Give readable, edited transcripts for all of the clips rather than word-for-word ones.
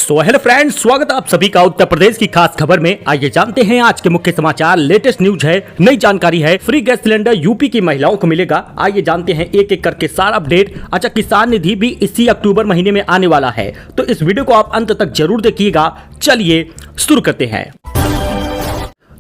Hello friends, स्वागत है आप सभी का उत्तर प्रदेश की खास खबर में। आइए जानते हैं आज के मुख्य समाचार। लेटेस्ट न्यूज है, नई जानकारी है। फ्री गैस सिलेंडर यूपी की महिलाओं को मिलेगा। आइए जानते हैं एक एक करके सारा अपडेट। अच्छा, किसान निधि भी इसी अक्टूबर महीने में आने वाला है, तो इस वीडियो को आप अंत तक जरूर देखिएगा। चलिए शुरू करते हैं।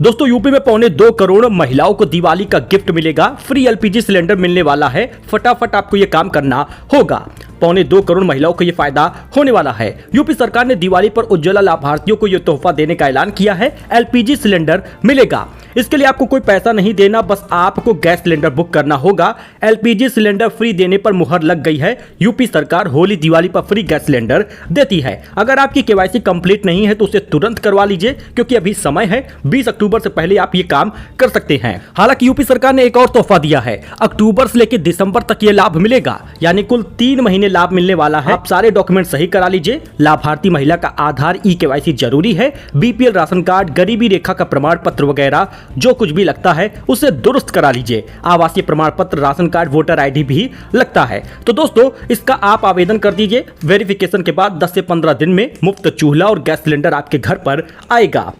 दोस्तों, यूपी में 2.25 करोड़ महिलाओं को दिवाली का गिफ्ट मिलेगा। फ्री एलपीजी सिलेंडर मिलने वाला है। फटाफट आपको ये काम करना होगा। 2.25 करोड़ महिलाओं को ये फायदा होने वाला है। यूपी सरकार ने दिवाली पर उज्ज्वला लाभार्थियों को ये तोहफा देने का ऐलान किया है। एलपीजी सिलेंडर मिलेगा। इसके लिए आपको कोई पैसा नहीं देना, बस आपको गैस सिलेंडर बुक करना होगा। एलपीजी सिलेंडर फ्री देने पर मुहर लग गई है। यूपी सरकार होली दिवाली पर फ्री गैस सिलेंडर देती है। अगर आपकी केवाईसी कंप्लीट नहीं है तो उसे तुरंत करवा लीजिए, क्योंकि अभी समय है। 20 अक्टूबर से पहले आप ये काम कर सकते हैं। हालांकि यूपी सरकार ने एक और तोहफा दिया है। अक्टूबर से लेकर दिसंबर तक ये लाभ मिलेगा, यानी कुल 3 महीने लाभ मिलने वाला है। आप सारे डॉक्यूमेंट सही करा लीजिए। लाभार्थी महिला का आधार, ई-केवाईसी जरूरी है। बीपीएल राशन कार्ड, गरीबी रेखा का प्रमाण पत्र वगैरह जो कुछ भी लगता है उसे दुरुस्त करा लीजिए। आवासीय प्रमाण पत्र, राशन कार्ड, वोटर आईडी भी लगता है। तो दोस्तों, इसका आप आवेदन कर दीजिए। वेरिफिकेशन के बाद 10 से 15 दिन में मुफ्त चूल्हा और गैस सिलेंडर आपके घर पर आएगा।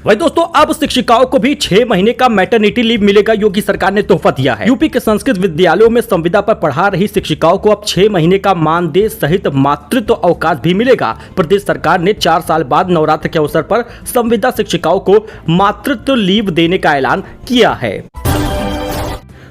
वही दोस्तों, अब शिक्षिकाओं को भी 6 महीने का मैटरनिटी लीव मिलेगा। योगी सरकार ने तोहफा दिया है। यूपी के संस्कृत विद्यालयों में संविदा पर पढ़ा रही शिक्षिकाओं को अब 6 महीने का मानदेय सहित मातृत्व अवकाश भी मिलेगा। प्रदेश सरकार ने 4 साल बाद नवरात्र के अवसर पर संविदा शिक्षिकाओं को मातृत्व लीव देने का ऐलान किया है।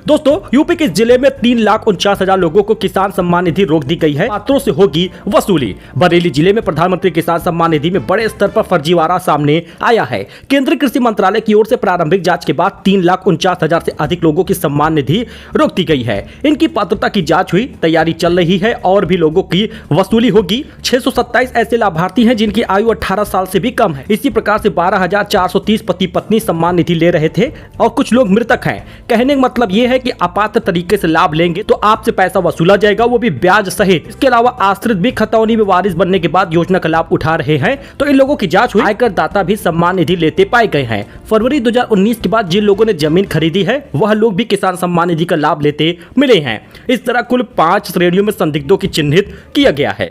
दोस्तों, यूपी के जिले में 3,49,000 लोगों को किसान सम्मान निधि रोक दी गई है। पात्रों से होगी वसूली। बरेली जिले में प्रधानमंत्री किसान सम्मान निधि में बड़े स्तर पर फर्जीवाड़ा सामने आया है। केंद्रीय कृषि मंत्रालय की ओर से प्रारंभिक जांच के बाद 3,49,000 से अधिक लोगों की सम्मान निधि रोक दी गई है। इनकी पात्रता की जांच हुई, तैयारी चल रही है और भी लोगों की वसूली होगी। 627 ऐसे लाभार्थी हैं जिनकी आयु 18 साल से भी कम है। इसी प्रकार से 12,430 पति पत्नी सम्मान निधि ले रहे थे और कुछ लोग मृतक हैं। कहने का मतलब ये है कि अपात्र तरीके से लाभ लेंगे तो आपसे पैसा वसूला जाएगा, वो भी ब्याज सहित। इसके अलावा आश्रित भी खतौनी में वारिस बनने के बाद योजना का लाभ उठा रहे हैं, तो इन लोगों की जांच हुई। आयकर दाता भी सम्मान निधि लेते पाए गए हैं। फरवरी 2019 के बाद जिन लोगों ने जमीन खरीदी है वह लोग भी किसान सम्मान निधि का लाभ लेते मिले हैं। इस तरह कुल 5 श्रेणियों में संदिग्धों की चिन्हित किया गया है।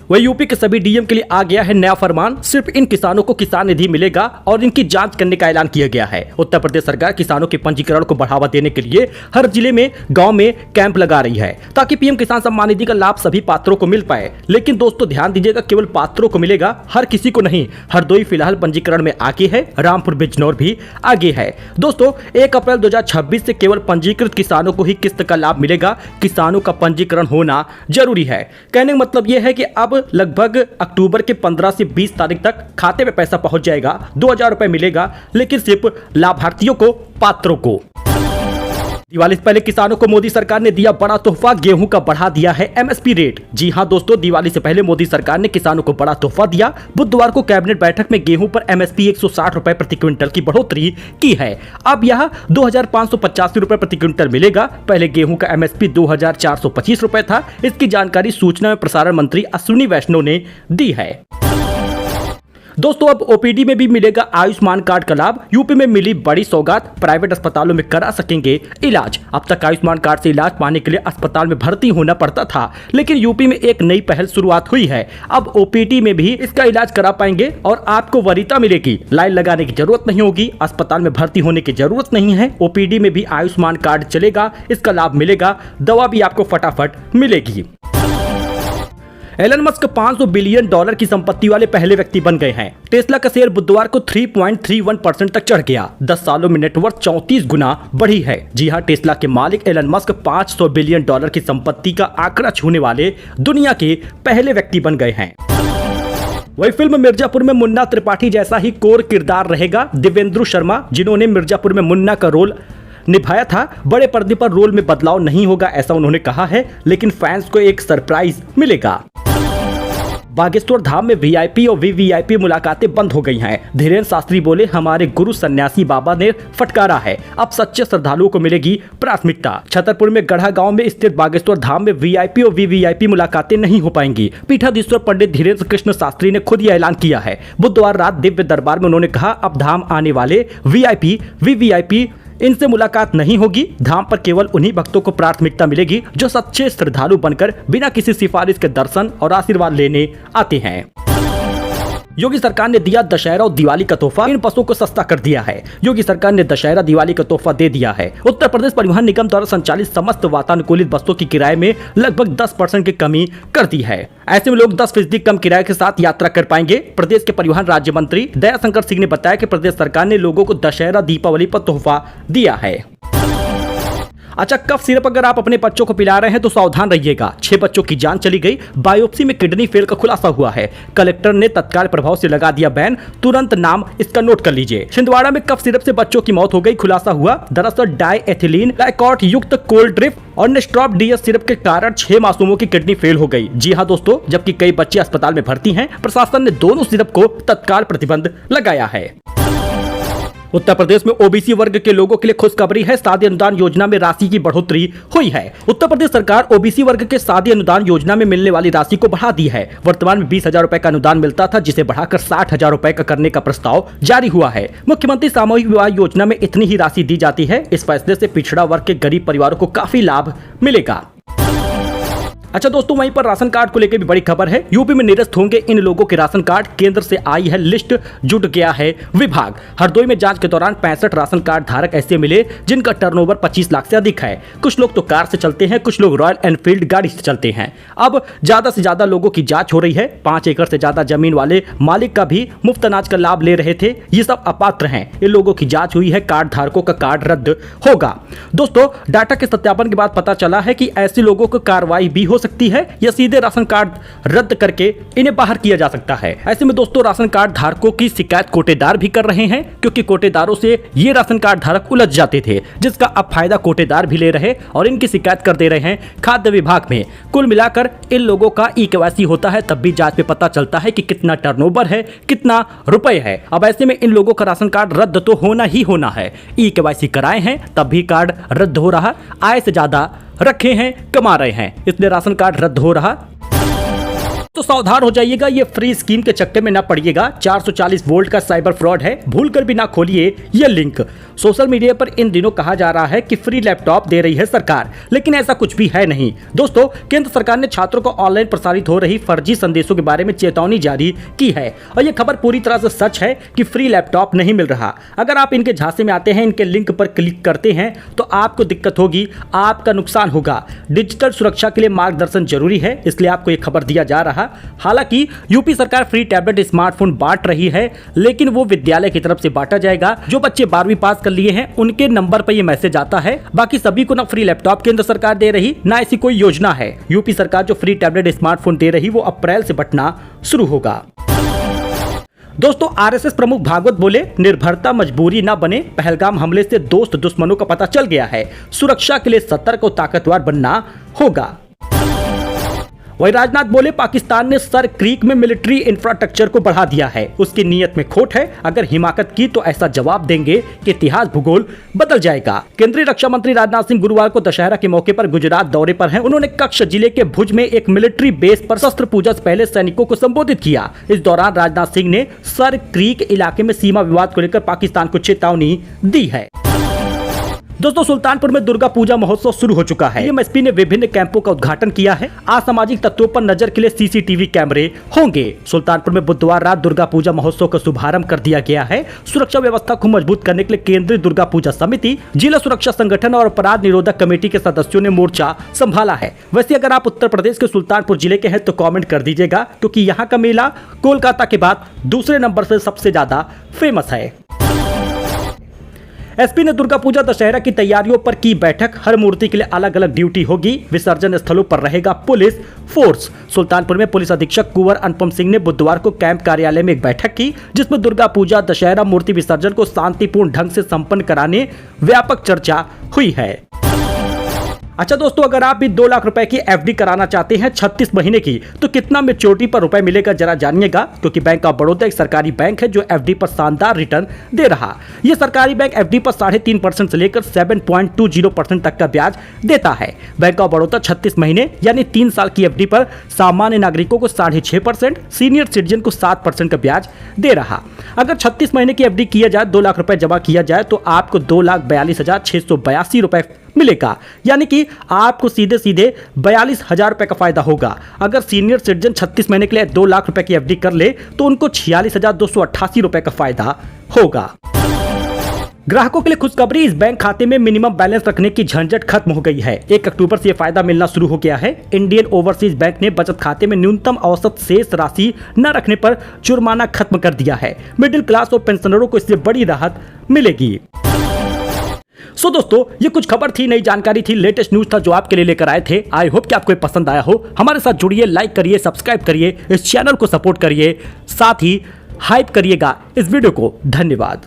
वही यूपी के सभी डीएम के लिए आ गया है नया फरमान। सिर्फ इन किसानों को किसान निधि मिलेगा और इनकी जांच करने का ऐलान किया गया है। उत्तर प्रदेश सरकार किसानों के पंजीकरण को बढ़ावा देने के लिए हर जिले में, गांव में कैंप लगा रही है, ताकि पीएम किसान सम्मान निधि का लाभ सभी पात्रों को मिल पाए। लेकिन दोस्तों, ध्यान दीजिएगा, केवल पात्रों को मिलेगा, हर किसी को नहीं। हरदोई फिलहाल पंजीकरण में आगे है, रामपुर बिजनौर भी आगे है। दोस्तों, 1 अप्रैल 2026 से केवल पंजीकृत किसानों को ही किस्त का लाभ मिलेगा। किसानों का पंजीकरण होना जरूरी है। कहने का मतलब यह है कि अब लगभग अक्टूबर के 15 से 20 तारीख तक खाते में पैसा पहुंच जाएगा। 2,000 रुपए मिलेगा, लेकिन सिर्फ लाभार्थियों को, पात्रों को। दिवाली से पहले किसानों को मोदी सरकार ने दिया बड़ा तोहफा। गेहूं का बढ़ा दिया है एमएसपी रेट। जी हां दोस्तों, दिवाली से पहले मोदी सरकार ने किसानों को बड़ा तोहफा दिया। बुधवार को कैबिनेट बैठक में गेहूं पर एमएसपी 160 रुपए प्रति क्विंटल की बढ़ोतरी की है। अब यह 2,585 रुपए प्रति क्विंटल मिलेगा। पहले गेहूं का एमएसपी 2,425 रुपए था। इसकी जानकारी सूचना एवं प्रसारण मंत्री अश्विनी वैष्णव ने दी है। दोस्तों, अब ओपीडी में भी मिलेगा आयुष्मान कार्ड का लाभ। यूपी में मिली बड़ी सौगात। प्राइवेट अस्पतालों में करा सकेंगे इलाज। अब तक आयुष्मान कार्ड से इलाज पाने के लिए अस्पताल में भर्ती होना पड़ता था, लेकिन यूपी में एक नई पहल शुरुआत हुई है। अब ओपीडी में भी इसका इलाज करा पाएंगे और आपको वरीयता मिलेगी। लाइन लगाने की जरूरत नहीं होगी, अस्पताल में भर्ती होने की जरूरत नहीं है। ओपीडी में भी आयुष्मान कार्ड चलेगा, इसका लाभ मिलेगा। दवा भी आपको फटाफट मिलेगी। एलन मस्क $500 बिलियन की संपत्ति वाले पहले व्यक्ति बन गए हैं। टेस्ला का शेयर बुधवार को 3.31% तक चढ़ गया। 10 सालों में नेटवर्थ 34 गुना बढ़ी है। जी हां, टेस्ला के मालिक एलन मस्क $500 बिलियन की संपत्ति का आंकड़ा छूने वाले दुनिया के पहले व्यक्ति बन गए हैं। वही फिल्म मिर्जापुर में मुन्ना त्रिपाठी जैसा ही कोर किरदार रहेगा। देवेंद्र शर्मा, जिन्होंने मिर्जापुर में मुन्ना का रोल निभाया था, बड़े पर्दे पर रोल में बदलाव नहीं होगा, ऐसा उन्होंने कहा है। लेकिन फैंस को एक सरप्राइज मिलेगा। बागेश्वर धाम में वीआईपी और वीवीआईपी मुलाकातें बंद हो गई हैं। धीरेन्द्र शास्त्री बोले, हमारे गुरु सन्यासी बाबा ने फटकारा है, अब सच्चे श्रद्धालुओं को मिलेगी प्राथमिकता। छतरपुर में गढ़ा गांव में स्थित बागेश्वर धाम में वीआईपी और वीवीआईपी मुलाकातें नहीं हो पाएंगी। पीठाधीश्वर पंडित धीरेन्द्र कृष्ण शास्त्री ने खुद यह ऐलान किया है। बुधवार रात दिव्य दरबार में उन्होंने कहा, अब धाम आने वाले वीआईपी वीवीआईपी इनसे मुलाकात नहीं होगी। धाम पर केवल उन्हीं भक्तों को प्राथमिकता मिलेगी जो सच्चे श्रद्धालु बनकर बिना किसी सिफारिश के दर्शन और आशीर्वाद लेने आते हैं। योगी सरकार ने दिया दशहरा और दिवाली का तोहफा, इन बसों को सस्ता कर दिया है। योगी सरकार ने दशहरा दिवाली का तोहफा दे दिया है। उत्तर प्रदेश परिवहन निगम द्वारा संचालित समस्त वातानुकूलित बसों की किराए में लगभग 10% की कमी कर दी है। ऐसे में लोग 10% कम किराए के साथ यात्रा कर पाएंगे। प्रदेश के परिवहन राज्य मंत्री दयाशंकर सिंह ने बताया कि प्रदेश सरकार ने लोगों को दशहरा दीपावली पर तोहफा दिया है। अच्छा, कफ सिरप अगर आप अपने बच्चों को पिला रहे हैं तो सावधान रहिएगा। 6 बच्चों की जान चली गई। बायोप्सी में किडनी फेल का खुलासा हुआ है। कलेक्टर ने तत्काल प्रभाव से लगा दिया बैन। तुरंत नाम इसका नोट कर लीजिए। छिंदवाड़ा में कफ सिरप से बच्चों की मौत हो गई। खुलासा हुआ दरअसल डाइएथिलीन ग्लाइकॉट युक्त कोल्ड ड्रिप और नेस्ट्रॉप डीएस सिरप के कारण 6 मासूमों की किडनी फेल हो गई। जी हाँ दोस्तों, जबकि कई बच्चे अस्पताल में भर्ती हैं। प्रशासन ने दोनों सिरप को तत्काल प्रतिबंध लगाया है। उत्तर प्रदेश में ओबीसी वर्ग के लोगों के लिए खुशखबरी है। शादी अनुदान योजना में राशि की बढ़ोतरी हुई है। उत्तर प्रदेश सरकार ओबीसी वर्ग के शादी अनुदान योजना में मिलने वाली राशि को बढ़ा दी है। वर्तमान में 20,000 रुपए का अनुदान मिलता था, जिसे बढ़ाकर 60,000 रुपए का करने का प्रस्ताव जारी हुआ है। मुख्यमंत्री सामूहिक विवाह योजना में इतनी ही राशि दी जाती है। इस फैसले से पिछड़ा वर्ग के गरीब परिवारों को काफी लाभ मिलेगा। अच्छा दोस्तों, वहीं पर राशन कार्ड को लेकर भी बड़ी खबर है। यूपी में निरस्त होंगे इन लोगों के राशन कार्ड। केंद्र से आई है लिस्ट, जुट गया है विभाग। हरदोई में जांच के दौरान 65 राशन कार्ड धारक ऐसे मिले जिनका टर्नओवर 25 लाख से अधिक है। कुछ लोग तो कार से चलते हैं, कुछ लोग रॉयल एनफील्ड गाड़ी से चलते हैं। अब ज्यादा से ज्यादा लोगों की जांच हो रही है। 5 एकड़ से ज्यादा जमीन वाले मालिक का भी मुफ्त अनाज का लाभ ले रहे थे। ये सब अपात्र हैं। इन लोगों की जांच हुई है। कार्ड धारकों का कार्ड रद्द होगा। दोस्तों, डाटा के सत्यापन के बाद पता चला है कि ऐसे लोगों को कार्रवाई भी हो सकती है या सीधे राशन कार्ड रद्द करके इन्हें बाहर किया जा सकता है। ऐसे में दोस्तों, राशन कार्ड धारकों की शिकायत कोटेदार भी कर रहे हैं, क्योंकि कोटेदारों से ये राशन कार्ड धारक उलझ जाते थे, जिसका अब फायदा कोटेदार भी ले रहे और इनकी शिकायत कर दे रहे हैं खाद्य विभाग में। कुल मिलाकर इन लोगों का ई-केवाईसी होता है, तब भी जांच में पता चलता है कि कितना टर्नओवर है, कितना रुपए है। अब ऐसे में इन लोगों का राशन कार्ड रद्द तो होना ही होना है। ई-केवाईसी कराए हैं तब भी कार्ड रद्द हो रहा। आय से ज्यादा रखे हैं, कमा रहे हैं, इसलिए राशन कार्ड रद्द हो रहा। तो सावधान हो जाइएगा, ये फ्री स्कीम के चक्कर में ना पड़िएगा। 440 वोल्ट का साइबर फ्रॉड है, भूलकर भी ना खोलिए ये लिंक। सोशल मीडिया पर इन दिनों कहा जा रहा है कि फ्री लैपटॉप दे रही है सरकार, लेकिन ऐसा कुछ भी है नहीं। दोस्तों, केंद्र सरकार ने छात्रों को ऑनलाइन प्रसारित हो रही फर्जी संदेशों के बारे में चेतावनी जारी की है और ये खबर पूरी तरह से सच है कि फ्री लैपटॉप नहीं मिल रहा। अगर आप इनके झांसे में आते हैं, इनके लिंक पर क्लिक करते हैं तो आपको दिक्कत होगी, आपका नुकसान होगा। डिजिटल सुरक्षा के लिए मार्गदर्शन जरूरी है, इसलिए आपको ये खबर दिया जा रहा। हालांकि यूपी सरकार फ्री टैबलेट स्मार्टफोन बांट रही है, लेकिन वो विद्यालय की तरफ से बांटा जाएगा। जो बच्चे 12वीं पास कर लिए हैं उनके नंबर पर ये मैसेज आता है। बाकी सभी को ना फ्री लैपटॉप केंद्र सरकार दे रही, ना ऐसी कोई योजना है। यूपी सरकार जो फ्री टैबलेट स्मार्टफोन दे रही वो अप्रैल से बंटना शुरू होगा। दोस्तों, आरएसएस प्रमुख भागवत बोले, निर्भरता मजबूरी ना बने। पहलगाम हमले से दोस्त दुश्मनों का पता चल गया है। सुरक्षा के लिए सतर्क और ताकतवर बनना होगा। वही राजनाथ बोले, पाकिस्तान ने सर क्रीक में मिलिट्री इंफ्रास्ट्रक्चर को बढ़ा दिया है, उसकी नीयत में खोट है। अगर हिमाकत की तो ऐसा जवाब देंगे कि इतिहास भूगोल बदल जाएगा। केंद्रीय रक्षा मंत्री राजनाथ सिंह गुरुवार को दशहरा के मौके पर गुजरात दौरे पर हैं। उन्होंने कच्छ जिले के भुज में एक मिलिट्री बेस पर शस्त्र पूजा से पहले सैनिकों को संबोधित किया। इस दौरान राजनाथ सिंह ने सर क्रीक इलाके में सीमा विवाद को लेकर पाकिस्तान को चेतावनी दी है। दोस्तों, सुल्तानपुर में दुर्गा पूजा महोत्सव शुरू हो चुका है। एमएसपी ने विभिन्न कैंपों का उद्घाटन किया है। असामाजिक तत्वों पर नजर के लिए सीसीटीवी कैमरे होंगे। सुल्तानपुर में बुधवार रात दुर्गा पूजा महोत्सव का शुभारंभ कर दिया गया है। सुरक्षा व्यवस्था को मजबूत करने के लिए केंद्रीय दुर्गा पूजा समिति, जिला सुरक्षा संगठन और अपराध निरोधक कमेटी के सदस्यों ने मोर्चा संभाला है। वैसे अगर आप उत्तर प्रदेश के सुल्तानपुर जिले के हैं तो कॉमेंट कर दीजिएगा, क्योंकि यहाँ का मेला कोलकाता के बाद दूसरे नंबर से सबसे ज्यादा फेमस है। एसपी ने दुर्गा पूजा दशहरा की तैयारियों पर की बैठक। हर मूर्ति के लिए अलग अलग ड्यूटी होगी। विसर्जन स्थलों पर रहेगा पुलिस फोर्स। सुल्तानपुर में पुलिस अधीक्षक कुंवर अनुपम सिंह ने बुधवार को कैंप कार्यालय में एक बैठक की, जिसमें दुर्गा पूजा दशहरा मूर्ति विसर्जन को शांतिपूर्ण ढंग से संपन्न कराने व्यापक चर्चा हुई है। अच्छा दोस्तों, अगर आप भी 2 लाख रुपए की एफडी कराना चाहते हैं 36 महीने की, तो कितना मैच्योरिटी पर रुपए मिलेगा जरा जानिएगा। क्योंकि बैंक ऑफ बड़ौदा एक सरकारी बैंक है जो एफडी पर शानदार रिटर्न दे रहा। यह सरकारी बैंक एफडी पर 3.5% से लेकर 7.20% तक का ब्याज देता है। बैंक ऑफ बड़ौदा 36 महीने यानी 3 साल की एफडी पर सामान्य नागरिकों को 6.5%, सीनियर सिटीजन को 7% का ब्याज दे रहा। अगर 36 महीने की एफडी किया जाए, 2 लाख रुपए जमा किया जाए, तो आपको 2,42,682 रुपए मिलेगा। यानी कि आपको सीधे सीधे 42,000 रुपए का फायदा होगा। अगर सीनियर सिटीजन 36 महीने के लिए 2 लाख रुपए की एफडी कर ले तो उनको 46,288 रुपए का फायदा होगा। ग्राहकों के लिए खुशखबरी, इस बैंक खाते में मिनिमम बैलेंस रखने की झंझट खत्म हो गई है। 1 अक्टूबर से यह फायदा मिलना शुरू हो गया है। इंडियन ओवरसीज बैंक ने बचत खाते में न्यूनतम औसत शेष राशि न रखने पर जुर्माना खत्म कर दिया है। मिडिल क्लास और पेंशनरों को इससे बड़ी राहत मिलेगी। सो दोस्तों, ये कुछ खबर थी, नई जानकारी थी, लेटेस्ट न्यूज था जो आपके लिए लेकर आए थे। आई होप कि आपको पसंद आया हो। हमारे साथ जुड़िए, लाइक करिए, सब्सक्राइब करिए, इस चैनल को सपोर्ट करिए, साथ ही हाइप करिएगा इस वीडियो को। धन्यवाद।